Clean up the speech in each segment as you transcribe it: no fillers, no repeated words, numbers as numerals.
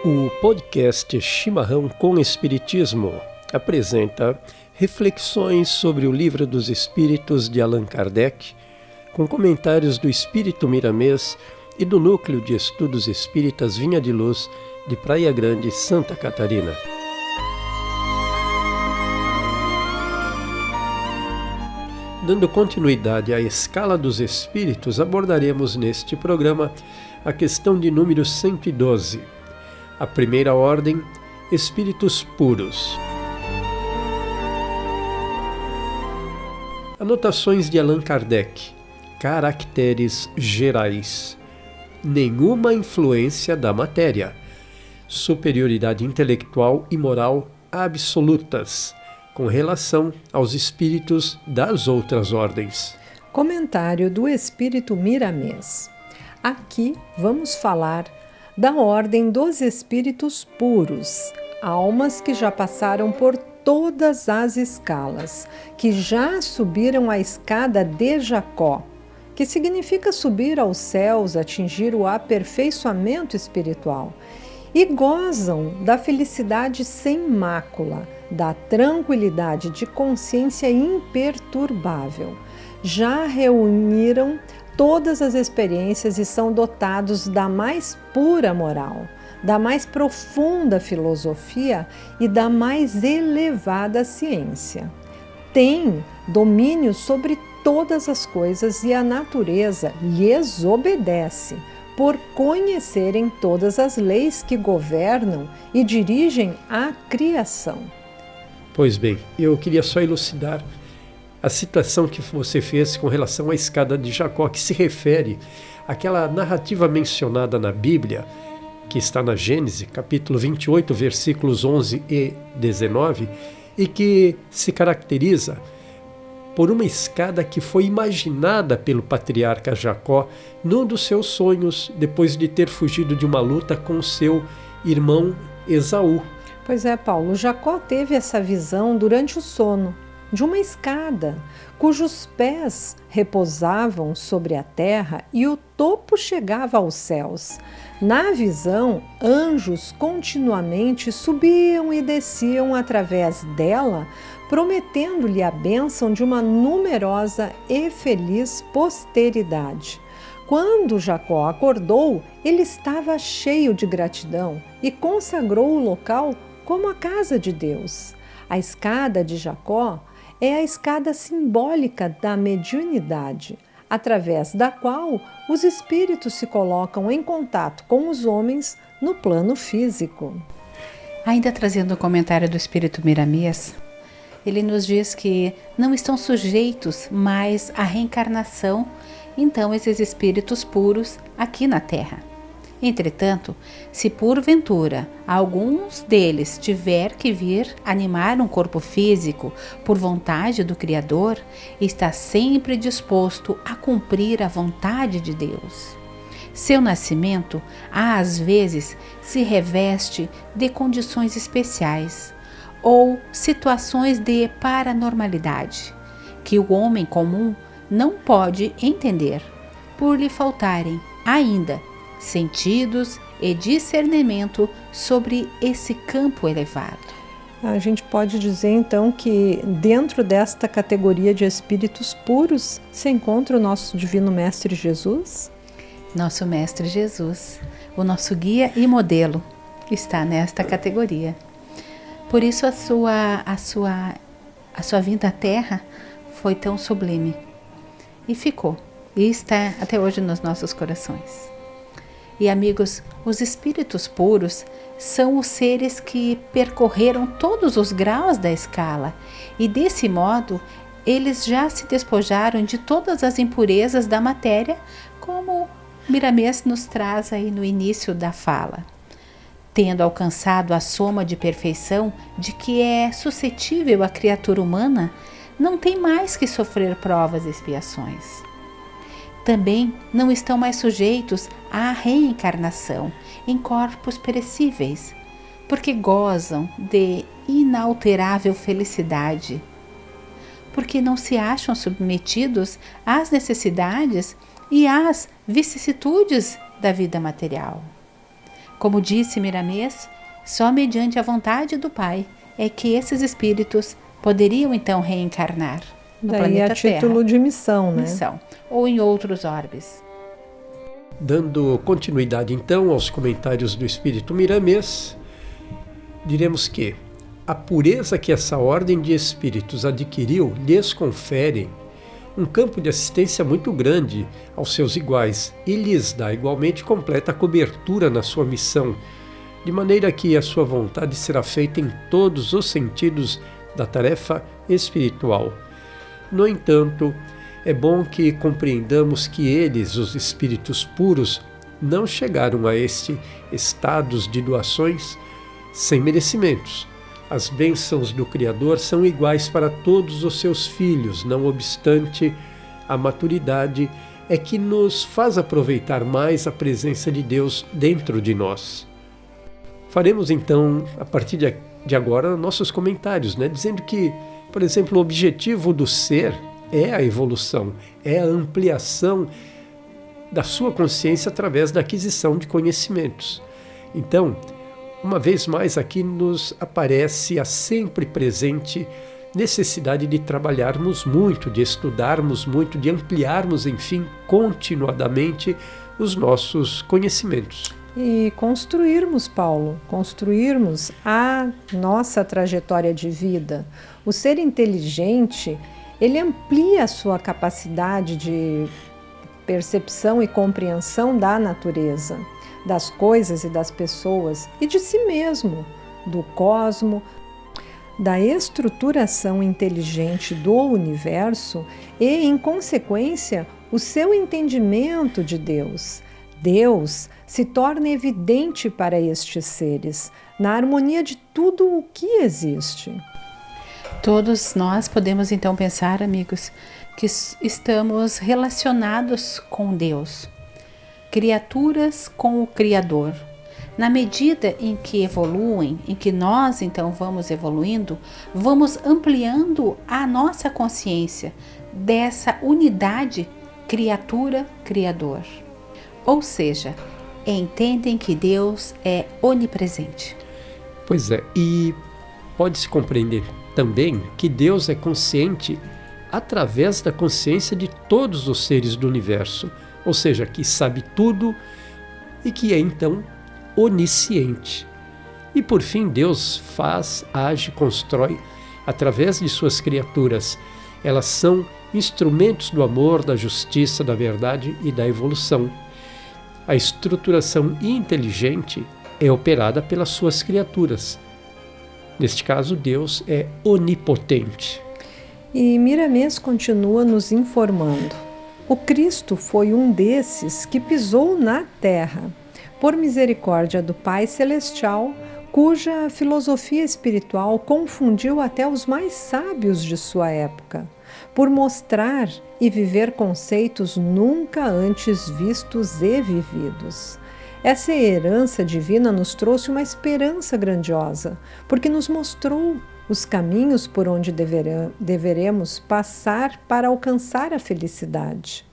O podcast Chimarrão com Espiritismo apresenta reflexões sobre o Livro dos Espíritos de Allan Kardec, com comentários do Espírito Miramês e do Núcleo de Estudos Espíritas Vinha de Luz de Praia Grande, Santa Catarina. Dando continuidade à escala dos espíritos, abordaremos neste programa a questão de número 112. A primeira ordem, espíritos puros. Anotações de Allan Kardec. Caracteres gerais. Nenhuma influência da matéria. Superioridade intelectual e moral absolutas, com relação aos espíritos das outras ordens. Comentário do Espírito Miramês. Aqui vamos falar da ordem dos espíritos puros, almas que já passaram por todas as escalas, que já subiram a escada de Jacó, que significa subir aos céus, atingir o aperfeiçoamento espiritual, e gozam da felicidade sem mácula, da tranquilidade de consciência imperturbável. Já reuniram todas as experiências e são dotados da mais pura moral, da mais profunda filosofia e da mais elevada ciência. Têm domínio sobre todas as coisas e a natureza lhes obedece, por conhecerem todas as leis que governam e dirigem a criação. Pois bem, eu queria só elucidar a situação que você fez com relação à escada de Jacó, que se refere àquela narrativa mencionada na Bíblia, que está na Gênesis, capítulo 28, versículos 11 e 19, e que se caracteriza por uma escada que foi imaginada pelo patriarca Jacó num dos seus sonhos, depois de ter fugido de uma luta com seu irmão Esaú. Pois é, Paulo, Jacó teve essa visão durante o sono de uma escada, cujos pés repousavam sobre a terra e o topo chegava aos céus. Na visão, anjos continuamente subiam e desciam através dela, prometendo-lhe a bênção de uma numerosa e feliz posteridade. Quando Jacó acordou, ele estava cheio de gratidão e consagrou o local como a casa de Deus. A escada de Jacó é a escada simbólica da mediunidade, através da qual os espíritos se colocam em contato com os homens no plano físico. Ainda trazendo o comentário do Espírito Miramês, ele nos diz que não estão sujeitos mais à reencarnação, então, esses espíritos puros aqui na Terra. Entretanto, se porventura alguns deles tiver que vir animar um corpo físico por vontade do Criador, está sempre disposto a cumprir a vontade de Deus. Seu nascimento, às vezes, se reveste de condições especiais ou situações de paranormalidade, que o homem comum não pode entender, por lhe faltarem ainda sentidos e discernimento sobre esse campo elevado. A gente pode dizer então que dentro desta categoria de espíritos puros se encontra o nosso Divino Mestre Jesus? Nosso Mestre Jesus, o nosso guia e modelo, está nesta categoria. Por isso a sua vinda à Terra foi tão sublime e ficou, e está até hoje nos nossos corações. E amigos, os espíritos puros são os seres que percorreram todos os graus da escala e desse modo eles já se despojaram de todas as impurezas da matéria, como Miramês nos traz aí no início da fala. Tendo alcançado a soma de perfeição de que é suscetível a criatura humana, não tem mais que sofrer provas e expiações. Também não estão mais sujeitos à reencarnação em corpos perecíveis, porque gozam de inalterável felicidade, porque não se acham submetidos às necessidades e às vicissitudes da vida material. Como disse Miramês, só mediante a vontade do Pai é que esses espíritos poderiam então reencarnar no Daí planeta a título Terra. de missão, né? Missão, ou em outros orbes. Dando continuidade então aos comentários do espírito Miramês, diremos que a pureza que essa ordem de espíritos adquiriu lhes confere um campo de assistência muito grande aos seus iguais e lhes dá igualmente completa cobertura na sua missão, de maneira que a sua vontade será feita em todos os sentidos da tarefa espiritual. No entanto, é bom que compreendamos que eles, os espíritos puros, não chegaram a este estado de doações sem merecimentos. As bênçãos do Criador são iguais para todos os seus filhos, não obstante, a maturidade é que nos faz aproveitar mais a presença de Deus dentro de nós. Faremos então, a partir de agora, nossos comentários, dizendo que, por exemplo, o objetivo do ser é a evolução, é a ampliação da sua consciência através da aquisição de conhecimentos. Então, uma vez mais aqui nos aparece a sempre presente necessidade de trabalharmos muito, de estudarmos muito, de ampliarmos, enfim, continuadamente os nossos conhecimentos. E construirmos, Paulo, construirmos a nossa trajetória de vida. O ser inteligente, ele amplia a sua capacidade de percepção e compreensão da natureza, das coisas e das pessoas e de si mesmo, do cosmo, da estruturação inteligente do universo e, em consequência, o seu entendimento de Deus. Deus se torna evidente para estes seres, na harmonia de tudo o que existe. Todos nós podemos então pensar, amigos, que estamos relacionados com Deus, criaturas com o Criador. Na medida em que evoluem, em que nós então vamos evoluindo, vamos ampliando a nossa consciência dessa unidade criatura-criador. Ou seja, entendem que Deus é onipresente. Pois é, e pode-se compreender também que Deus é consciente através da consciência de todos os seres do universo, ou seja, que sabe tudo e que é então onisciente. E por fim, Deus faz, age, constrói através de suas criaturas. Elas são instrumentos do amor, da justiça, da verdade e da evolução. A estruturação inteligente é operada pelas suas criaturas. Neste caso, Deus é onipotente. E Miramês continua nos informando. O Cristo foi um desses que pisou na terra, por misericórdia do Pai Celestial, cuja filosofia espiritual confundiu até os mais sábios de sua época, por mostrar e viver conceitos nunca antes vistos e vividos. Essa herança divina nos trouxe uma esperança grandiosa, porque nos mostrou os caminhos por onde deveremos passar para alcançar a felicidade.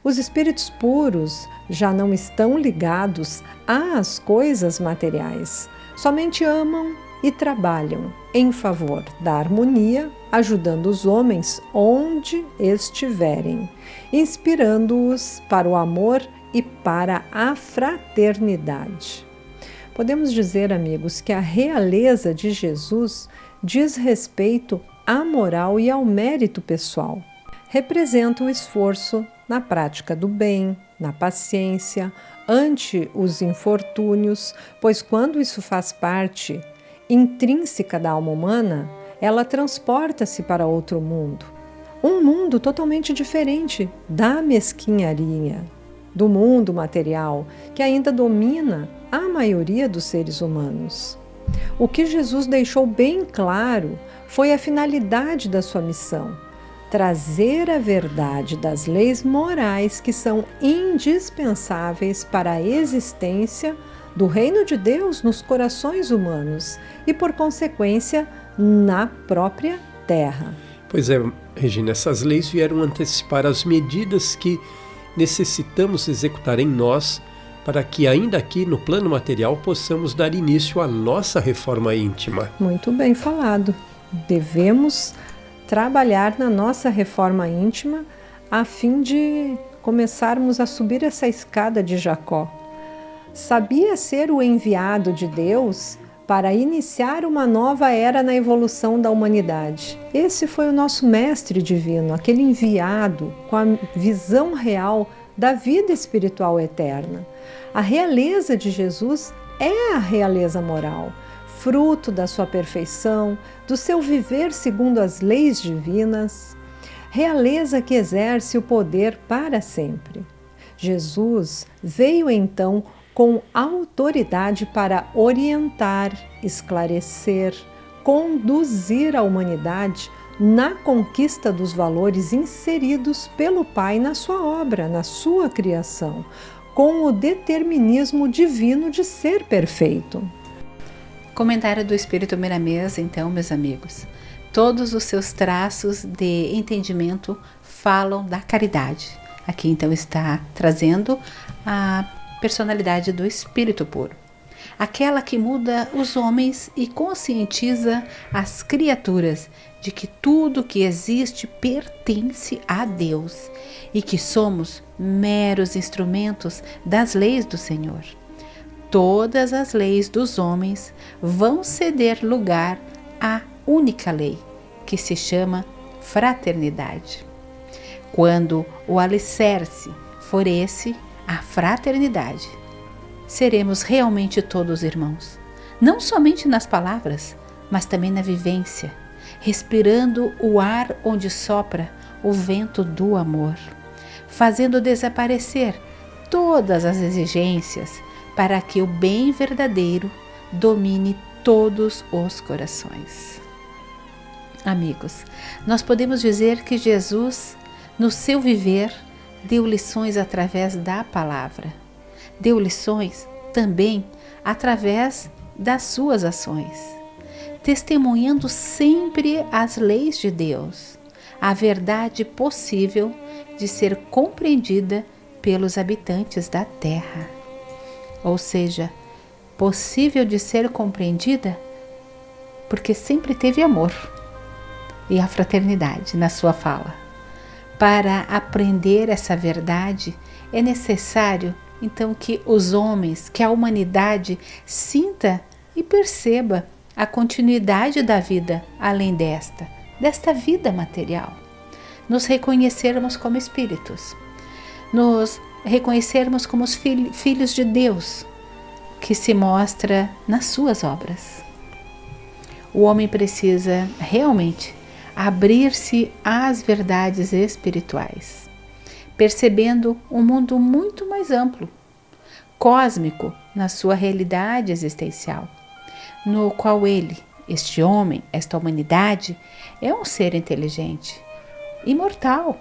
Os espíritos puros já não estão ligados às coisas materiais, somente amam e trabalham em favor da harmonia, ajudando os homens onde estiverem, inspirando-os para o amor e para a fraternidade. Podemos dizer, amigos, que a realeza de Jesus diz respeito à moral e ao mérito pessoal. Representa o esforço na prática do bem, na paciência, ante os infortúnios, pois quando isso faz parte intrínseca da alma humana, ela transporta-se para outro mundo. Um mundo totalmente diferente da mesquinharia, do mundo material, que ainda domina a maioria dos seres humanos. O que Jesus deixou bem claro foi a finalidade da sua missão: trazer a verdade das leis morais que são indispensáveis para a existência do reino de Deus nos corações humanos e, por consequência, na própria terra. Pois é, Regina, essas leis vieram antecipar as medidas que necessitamos executar em nós para que ainda aqui no plano material possamos dar início à nossa reforma íntima. Muito bem falado. Devemos trabalhar na nossa reforma íntima a fim de começarmos a subir essa escada de Jacó. Sabia ser o enviado de Deus para iniciar uma nova era na evolução da humanidade. Esse foi o nosso mestre divino, aquele enviado com a visão real da vida espiritual eterna. A realeza de Jesus é a realeza moral, fruto da sua perfeição, do seu viver segundo as leis divinas, realeza que exerce o poder para sempre. Jesus veio então com autoridade para orientar, esclarecer, conduzir a humanidade na conquista dos valores inseridos pelo Pai na sua obra, na sua criação, com o determinismo divino de ser perfeito. Comentário do Espírito Miramês, então, meus amigos. Todos os seus traços de entendimento falam da caridade. Aqui, então, está trazendo a personalidade do Espírito puro. Aquela que muda os homens e conscientiza as criaturas de que tudo que existe pertence a Deus e que somos meros instrumentos das leis do Senhor. Todas as leis dos homens vão ceder lugar à única lei, que se chama fraternidade. Quando o alicerce for esse, a fraternidade, seremos realmente todos irmãos, não somente nas palavras, mas também na vivência, respirando o ar onde sopra o vento do amor, fazendo desaparecer todas as exigências para que o bem verdadeiro domine todos os corações. Amigos, nós podemos dizer que Jesus, no seu viver, deu lições através da palavra. Deu lições também através das suas ações, testemunhando sempre as leis de Deus, a verdade possível de ser compreendida pelos habitantes da terra. Ou seja, possível de ser compreendida porque sempre teve amor e a fraternidade na sua fala. Para aprender essa verdade, é necessário, então, que os homens, que a humanidade sinta e perceba a continuidade da vida além desta vida material. Nos reconhecermos como espíritos, nos reconhecermos como os filhos de Deus, que se mostra nas suas obras. O homem precisa realmente abrir-se às verdades espirituais, percebendo um mundo muito mais amplo, cósmico na sua realidade existencial, no qual ele, este homem, esta humanidade, é um ser inteligente, imortal,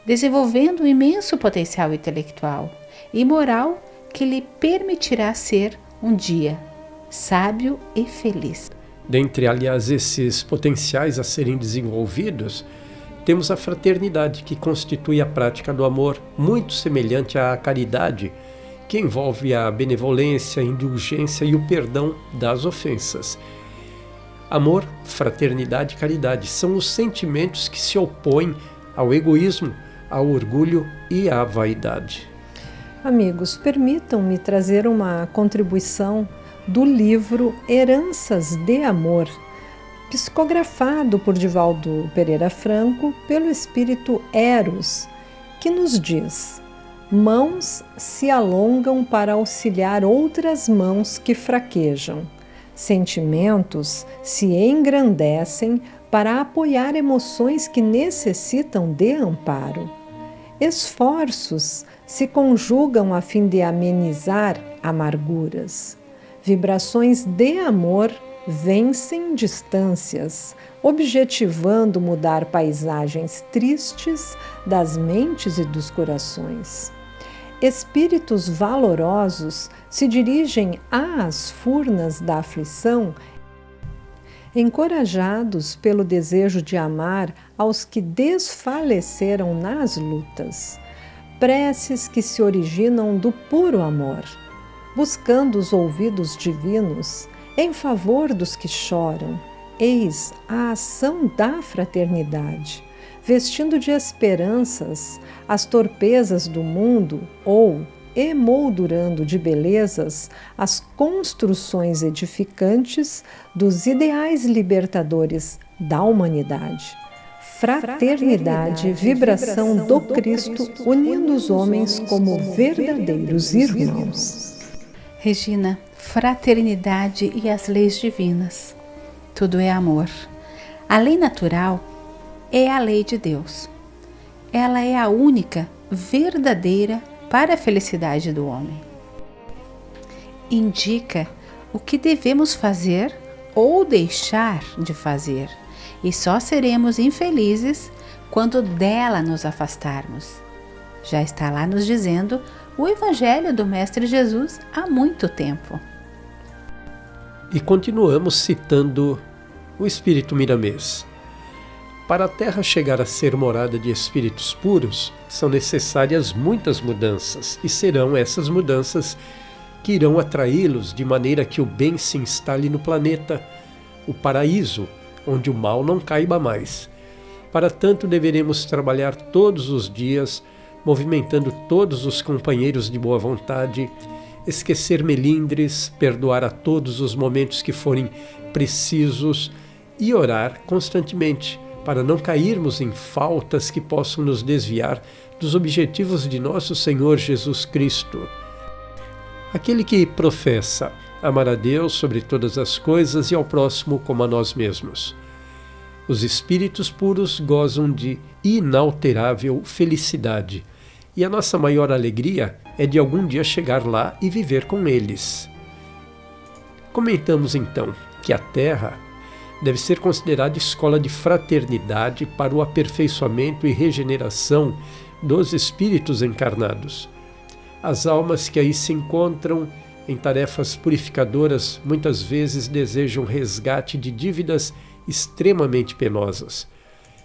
desenvolvendo um imenso potencial intelectual e moral que lhe permitirá ser um dia sábio e feliz. Dentre, aliás, esses potenciais a serem desenvolvidos, temos a fraternidade, que constitui a prática do amor, muito semelhante à caridade, que envolve a benevolência, a indulgência e o perdão das ofensas. Amor, fraternidade e caridade são os sentimentos que se opõem ao egoísmo, ao orgulho e à vaidade. Amigos, permitam-me trazer uma contribuição do livro Heranças de Amor, psicografado por Divaldo Pereira Franco pelo espírito Eros, que nos diz: mãos se alongam para auxiliar outras mãos que fraquejam. Sentimentos se engrandecem para apoiar emoções que necessitam de amparo. Esforços se conjugam a fim de amenizar amarguras. Vibrações de amor vencem distâncias, objetivando mudar paisagens tristes das mentes e dos corações. Espíritos valorosos se dirigem às furnas da aflição, encorajados pelo desejo de amar aos que desfaleceram nas lutas. preces que se originam do puro amor, buscando os ouvidos divinos em favor dos que choram. Eis a ação da fraternidade, vestindo de esperanças as torpezas do mundo ou emoldurando de belezas as construções edificantes dos ideais libertadores da humanidade. Fraternidade, vibração do Cristo, unindo os homens como verdadeiros irmãos. Regina, fraternidade e as leis divinas. Tudo é amor. A lei natural é a lei de Deus. Ela é a única, verdadeira para a felicidade do homem. Indica o que devemos fazer ou deixar de fazer, e só seremos infelizes quando dela nos afastarmos. Já está lá nos dizendo o Evangelho do Mestre Jesus há muito tempo. E continuamos citando o Espírito Miramês. Para a Terra chegar a ser morada de espíritos puros, são necessárias muitas mudanças, e serão essas mudanças que irão atraí-los de maneira que o bem se instale no planeta, o paraíso, onde o mal não caiba mais. Para tanto, deveremos trabalhar todos os dias, movimentando todos os companheiros de boa vontade, esquecer melindres, perdoar a todos os momentos que forem precisos e orar constantemente, para não cairmos em faltas que possam nos desviar dos objetivos de nosso Senhor Jesus Cristo. Aquele que professa amar a Deus sobre todas as coisas e ao próximo como a nós mesmos. Os espíritos puros gozam de inalterável felicidade, e a nossa maior alegria é de algum dia chegar lá e viver com eles. Comentamos então que a Terra deve ser considerada escola de fraternidade para o aperfeiçoamento e regeneração dos espíritos encarnados. As almas que aí se encontram em tarefas purificadoras muitas vezes desejam resgate de dívidas extremamente penosas.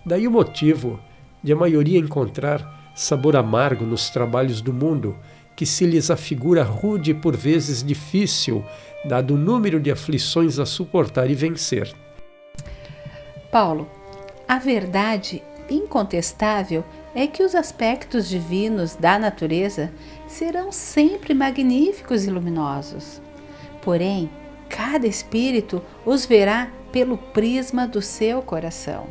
Daí o motivo de a maioria encontrar sabor amargo nos trabalhos do mundo, que se lhes afigura rude e por vezes difícil, dado o número de aflições a suportar e vencer. Paulo, a verdade incontestável é que os aspectos divinos da natureza serão sempre magníficos e luminosos. Porém, cada espírito os verá pelo prisma do seu coração.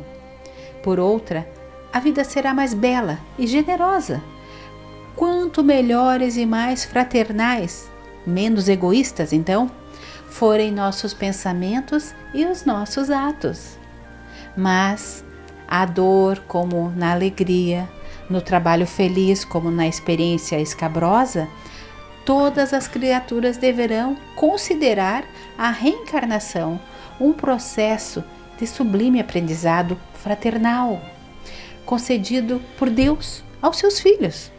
Por outra, a vida será mais bela e generosa. Quanto melhores e mais fraternais, menos egoístas, então, forem nossos pensamentos e os nossos atos. Mas a dor como na alegria, no trabalho feliz como na experiência escabrosa, todas as criaturas deverão considerar a reencarnação um processo de sublime aprendizado fraternal, concedido por Deus aos seus filhos,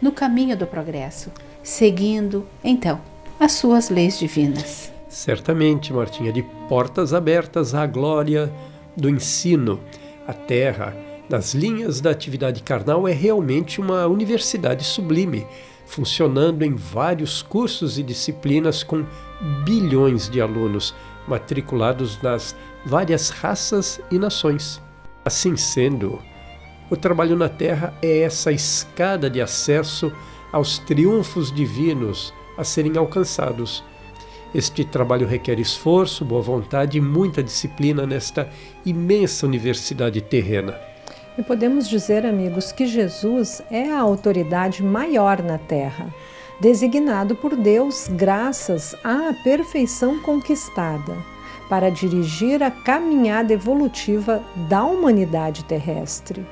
no caminho do progresso, seguindo, então, as suas leis divinas. Certamente, Martinha, de portas abertas à glória do ensino. A Terra, nas linhas da atividade carnal, é realmente uma universidade sublime, funcionando em vários cursos e disciplinas com bilhões de alunos matriculados nas várias raças e nações. Assim sendo, o trabalho na Terra é essa escada de acesso aos triunfos divinos a serem alcançados. Este trabalho requer esforço, boa vontade e muita disciplina nesta imensa universidade terrena. E podemos dizer, amigos, que Jesus é a autoridade maior na Terra, designado por Deus graças à perfeição conquistada, para dirigir a caminhada evolutiva da humanidade terrestre,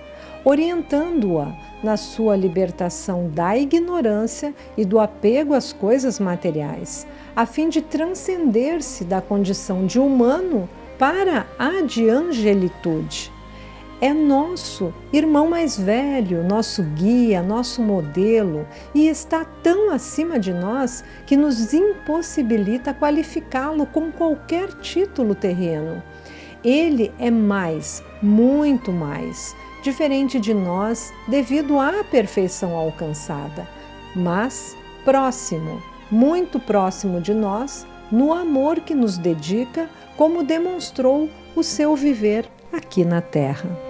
orientando-a na sua libertação da ignorância e do apego às coisas materiais, a fim de transcender-se da condição de humano para a de angelitude. É nosso irmão mais velho, nosso guia, nosso modelo, e está tão acima de nós que nos impossibilita qualificá-lo com qualquer título terreno. Ele é mais, muito mais, diferente de nós devido à perfeição alcançada, mas próximo, muito próximo de nós, no amor que nos dedica, como demonstrou o seu viver aqui na Terra.